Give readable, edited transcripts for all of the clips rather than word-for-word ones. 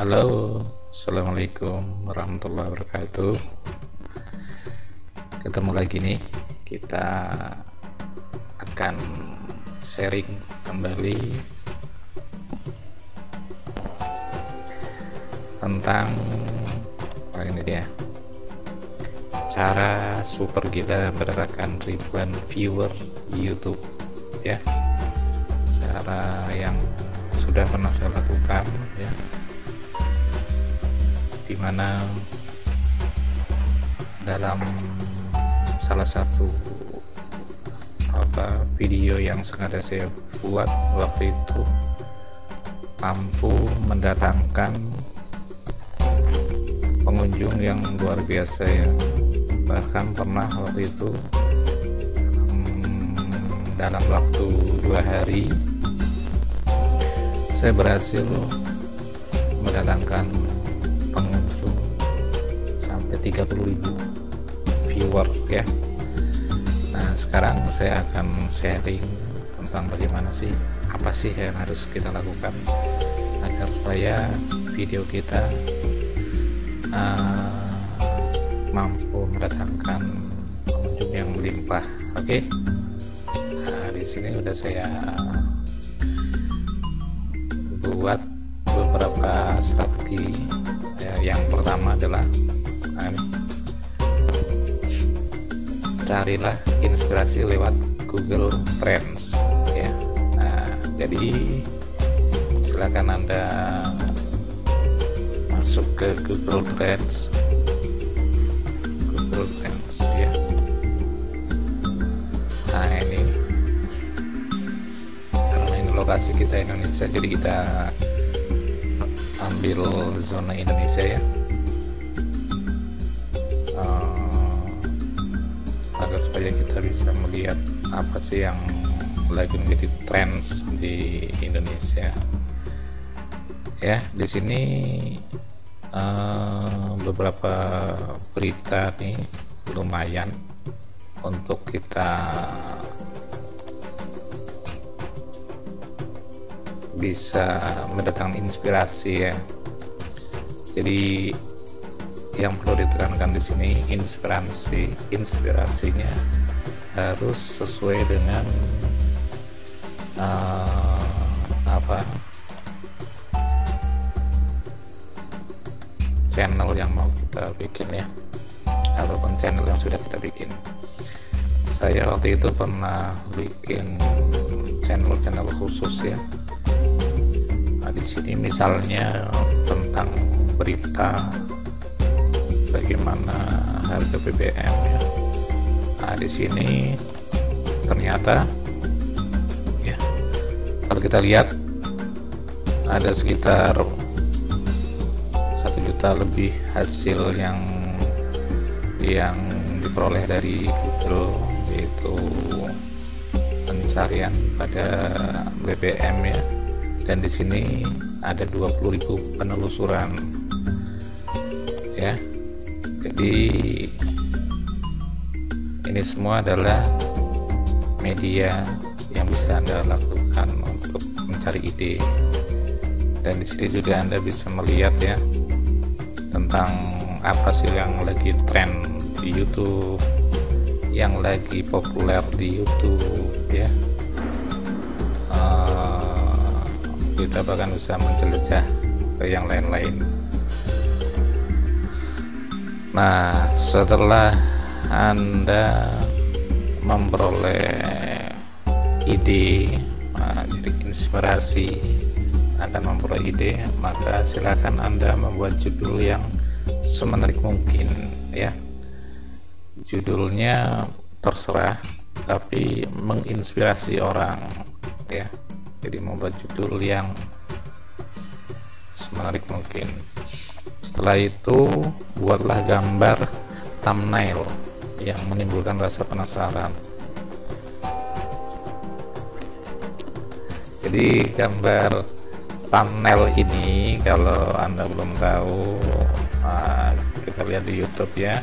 Halo, assalamualaikum warahmatullahi wabarakatuh. Ketemu lagi nih, kita akan sharing kembali tentang ini dia, cara super gila mendapatkan ribuan viewer YouTube ya. Cara yang sudah pernah saya lakukan ya, dimana dalam salah satu video yang sengaja saya buat waktu itu mampu mendatangkan pengunjung yang luar biasa ya. Bahkan pernah waktu itu dalam waktu 2 hari saya berhasil mendatangkan pengunjung sampai 30.000 viewer ya. Nah, sekarang saya akan sharing tentang bagaimana sih, apa sih yang harus kita lakukan agar supaya video kita mampu mendatangkan pengunjung yang melimpah. Oke. Nah, di sini udah saya buat beberapa strategi ya. Yang pertama adalah carilah inspirasi lewat Google Trends ya. Nah, jadi silakan Anda masuk ke Google Trends ya. Nah, ini karena ini lokasi kita Indonesia, jadi kita ambil zona Indonesia ya, agar supaya kita bisa melihat apa sih yang lagi menjadi trends di Indonesia ya. Di sini beberapa berita nih lumayan untuk kita bisa mendatangkan inspirasi ya. Jadi yang perlu ditekankan di sini, inspirasinya harus sesuai dengan channel yang mau kita bikin ya, ataupun channel yang sudah kita bikin. Saya waktu itu pernah bikin channel khusus ya. Nah, di sini misalnya tentang berita bagaimana harga BBM ya. Nah, di sini ternyata ya, kalau kita lihat ada sekitar 1 juta lebih hasil yang diperoleh dari Google, yaitu pencarian pada BBM ya. Dan di sini ada 20.000 penelusuran ya. Jadi ini semua adalah media yang bisa Anda lakukan untuk mencari ide. Dan di sini juga Anda bisa melihat ya tentang apa sih yang lagi tren di YouTube, yang lagi populer di YouTube ya. Kita bahkan bisa menjelajah ke yang lain-lain. Nah, setelah Anda memperoleh ide, jadi inspirasi, akan memperoleh ide, maka silakan Anda membuat judul yang semenarik mungkin ya. Judulnya terserah, tapi menginspirasi orang ya. Jadi membuat judul yang semenarik mungkin. Setelah itu buatlah gambar thumbnail yang menimbulkan rasa penasaran. Jadi gambar thumbnail ini, kalau Anda belum tahu, kita lihat di YouTube ya.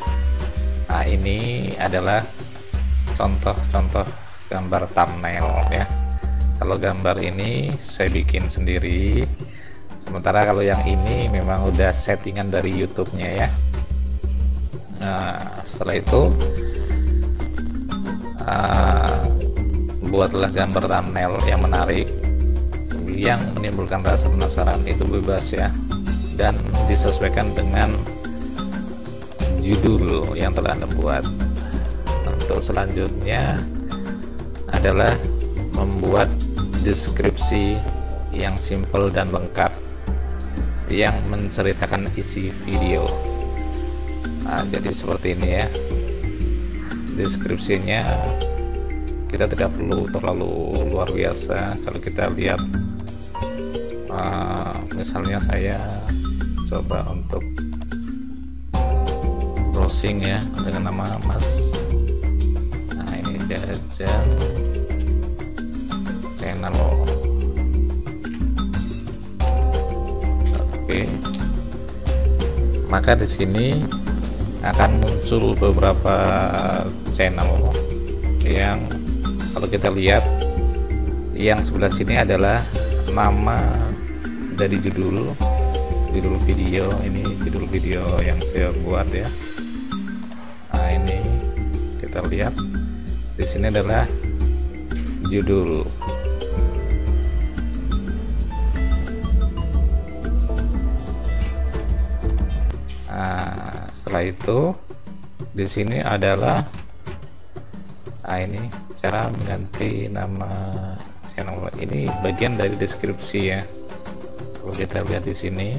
Nah, ini adalah contoh-contoh gambar thumbnail ya. Kalau gambar ini saya bikin sendiri, Sementara kalau yang ini memang udah settingan dari YouTube-nya ya. Nah, setelah itu buatlah gambar thumbnail yang menarik, yang menimbulkan rasa penasaran. Itu bebas ya, dan disesuaikan dengan judul yang telah Anda buat. Untuk selanjutnya adalah membuat deskripsi yang simple dan lengkap yang menceritakan isi video. Nah, jadi seperti ini ya deskripsinya. Kita tidak perlu terlalu luar biasa. Kalau kita lihat misalnya saya coba untuk browsing ya dengan nama Mas. Nah, ini Jajan channel. Oke, maka di sini akan muncul beberapa channel yang kalau kita lihat yang sebelah sini adalah nama dari judul video. Ini judul video yang saya buat ya. Nah, ini kita lihat di sini adalah judul. Nah, setelah itu di sini adalah ini cara mengganti nama channel. Ini bagian dari deskripsi ya. Kalau kita lihat di sini,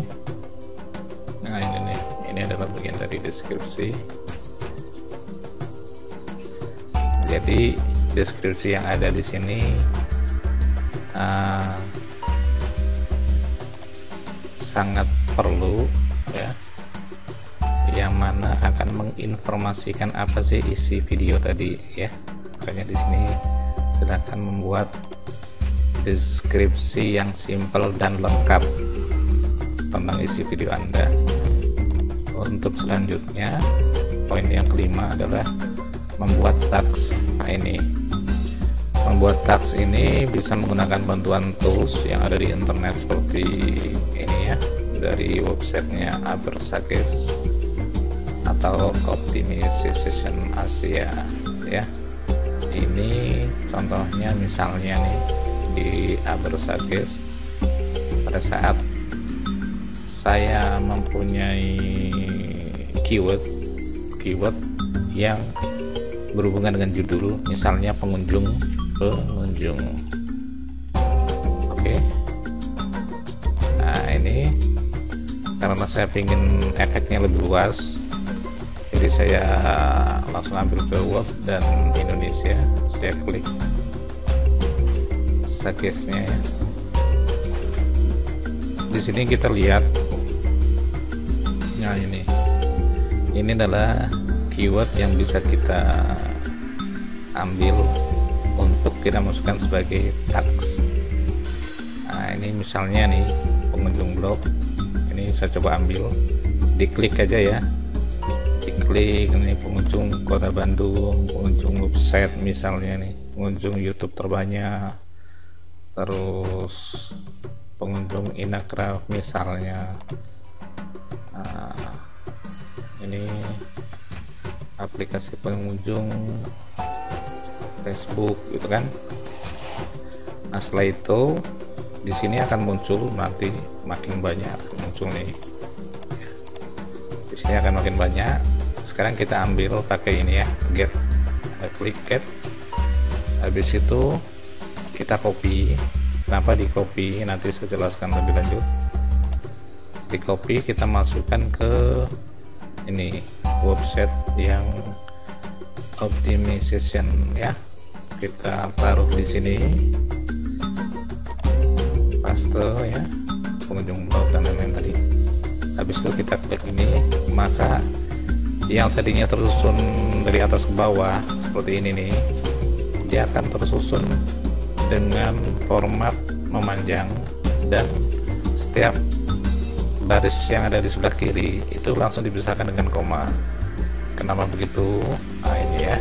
nah ini nih, ini adalah bagian dari deskripsi. Jadi deskripsi yang ada di sini sangat perlu ya, yang mana akan menginformasikan apa sih isi video tadi ya. Makanya di sini silakan membuat deskripsi yang simpel dan lengkap tentang isi video Anda. Untuk selanjutnya, poin yang kelima adalah membuat tags. Nah, ini membuat tags ini bisa menggunakan bantuan tools yang ada di internet seperti ini ya, dari websitenya Abersages atau Optimization Asia ya. Ini contohnya misalnya nih di Abersages, pada saat saya mempunyai keyword yang berhubungan dengan judul, misalnya pengunjung. Oke. Nah, ini karena saya ingin efeknya lebih luas, jadi saya langsung ambil ke Word dan Indonesia. Saya klik suggest-nya ya. Di sini kita lihat, nah ini adalah keyword yang bisa kita ambil untuk kita masukkan sebagai tags. Nah, ini misalnya nih pengunjung blog. Ini saya coba ambil, diklik aja ya. Diklik ini pengunjung Kota Bandung, pengunjung website misalnya nih, pengunjung YouTube terbanyak, terus pengunjung Instagram misalnya. Nah, ini aplikasi pengunjung Facebook gitu kan. Nah, setelah itu di sini akan muncul, nanti makin banyak muncul nih. Di sini akan makin banyak. Sekarang kita ambil pakai ini ya, get. Klik get. Habis itu kita copy. Kenapa di copy? Nanti saya jelaskan lebih lanjut. Di copy kita masukkan ke ini website yang optimization ya. Kita taruh di sini, paste ya, pengunjung blog dan lain-lain tadi. Habis itu kita klik ini, maka yang tadinya tersusun dari atas ke bawah seperti ini nih, dia akan tersusun dengan format memanjang, dan setiap baris yang ada di sebelah kiri itu langsung dipisahkan dengan koma. Kenapa begitu? Nah, ini ya,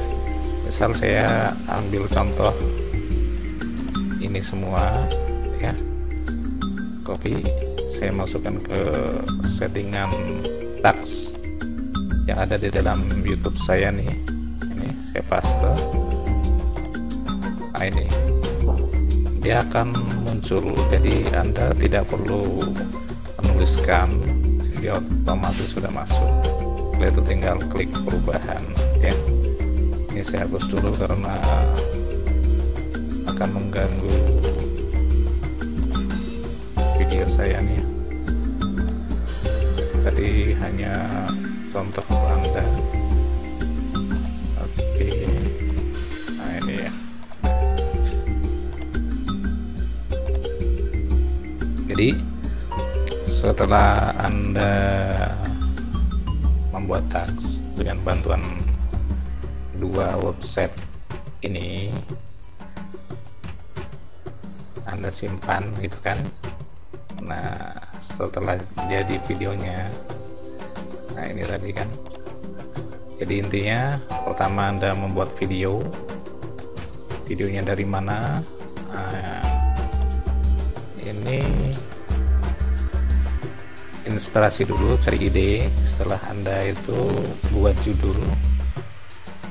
misal saya ambil contoh ini semua ya, copy, saya masukkan ke settingan tags yang ada di dalam YouTube saya nih. Ini saya paste. Nah, ini dia akan muncul, jadi Anda tidak perlu menuliskan, dia otomatis sudah masuk. Setelah itu tinggal klik perubahan ya. Ini saya hapus dulu karena akan mengganggu video saya nih. Tadi hanya contoh untuk Anda. Oke, nah ini ya. Jadi setelah Anda membuat tags dengan bantuan dua website ini, Anda simpan gitu kan. Nah, setelah jadi videonya, nah ini tadi kan, jadi intinya pertama Anda membuat videonya dari mana. Nah, ini inspirasi dulu, cari ide. Setelah Anda itu buat judul,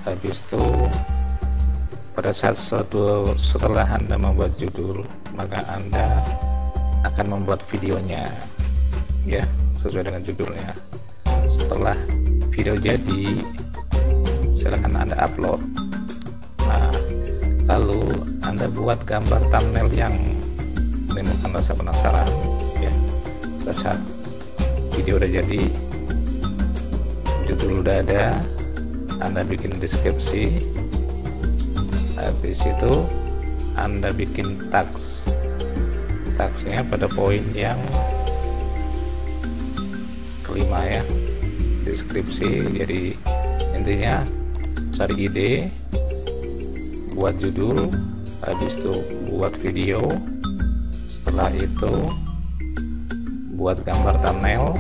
habis itu pada saat setelah Anda membuat judul, maka Anda akan membuat videonya ya sesuai dengan judulnya. Setelah video jadi, silahkan Anda upload. Nah, lalu Anda buat gambar thumbnail yang menimbulkan rasa penasaran ya. Pada saat video udah jadi, judul udah ada, Anda bikin deskripsi, habis itu Anda bikin tagsnya pada poin yang kelima ya, deskripsi. Jadi intinya cari ide, buat judul, habis itu buat video, setelah itu buat gambar thumbnail,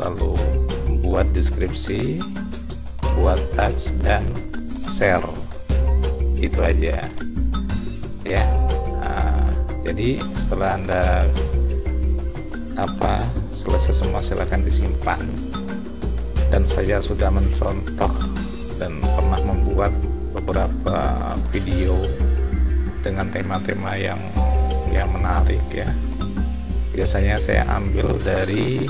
lalu buat deskripsi, buat tags, dan share. Itu aja ya. Nah, jadi setelah Anda selesai semua, silakan disimpan. Dan saya sudah mencontoh dan pernah membuat beberapa video dengan tema-tema yang menarik ya. Biasanya saya ambil dari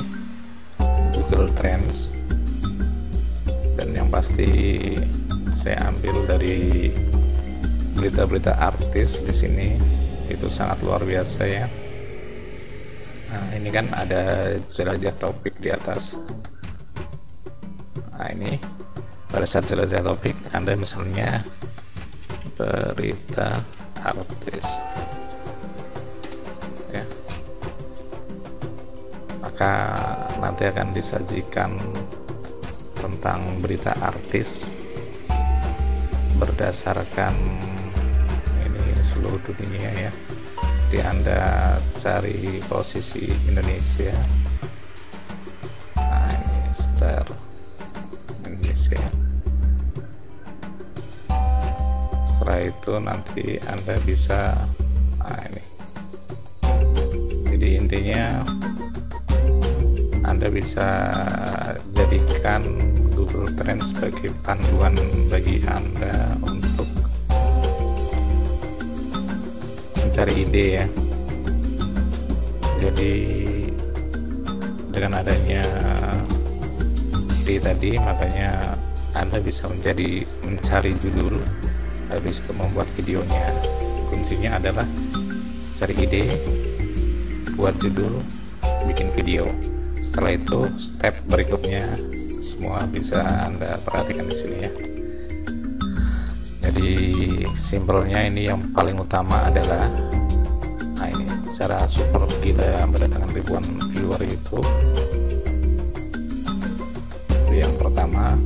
Google Trends, dan yang pasti saya ambil dari berita-berita artis di sini. Itu sangat luar biasa ya. Nah, ini kan ada jelajah topik di atas. Nah, ini pada saat jelajah topik, Anda misalnya berita artis ya, maka nanti akan disajikan tentang berita artis berdasarkan ini seluruh dunia ya. Di Anda cari posisi Indonesia. Nah, ini star Indonesia. Setelah itu nanti Anda bisa, nah ini. Jadi intinya Anda bisa jadikan Google Trends sebagai panduan bagi Anda untuk mencari ide ya. Jadi dengan adanya ide tadi, makanya Anda bisa mencari judul, habis itu membuat videonya. Kuncinya adalah cari ide, buat judul, bikin video. Setelah itu step berikutnya semua bisa Anda perhatikan di sini ya. Jadi simpelnya ini yang paling utama adalah, nah ini cara super gila mendatangkan ribuan viewer YouTube. Yang pertama,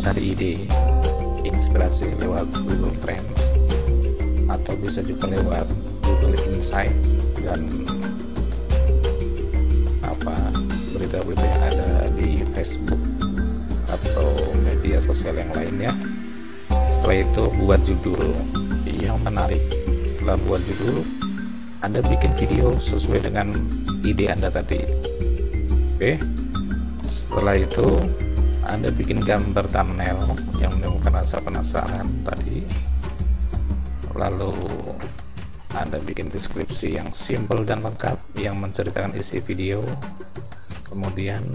cari ide, inspirasi lewat Google Trends, atau bisa juga lewat Google Insight dan berita-berita yang ada di Facebook atau media sosial yang lainnya. Setelah itu buat judul yang menarik. Setelah buat judul, Anda bikin video sesuai dengan ide Anda tadi. Oke, setelah itu Anda bikin gambar thumbnail yang menimbulkan rasa penasaran tadi, lalu Anda bikin deskripsi yang simple dan lengkap yang menceritakan isi video, kemudian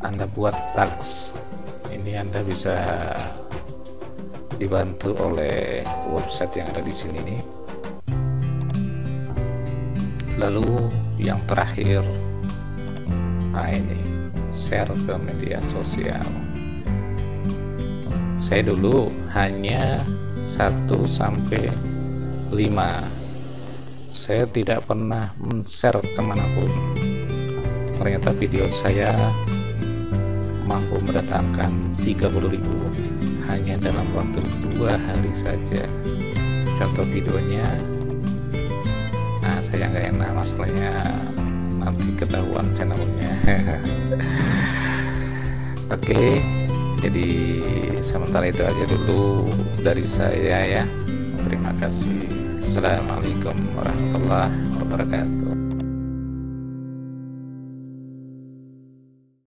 Anda buat tags. Ini Anda bisa dibantu oleh website yang ada di sini nih. Lalu yang terakhir, nah ini share ke media sosial. Saya dulu hanya 1 sampai 5. Saya tidak pernah men-share kemanapun. Ternyata video saya mampu mendatangkan 30.000 hanya dalam waktu 2 hari saja. Contoh videonya, nah saya nggak enak, masalahnya nanti ketahuan channelnya. Oke, jadi sementara itu aja dulu dari saya ya. Terima kasih. Assalamualaikum warahmatullahi wabarakatuh.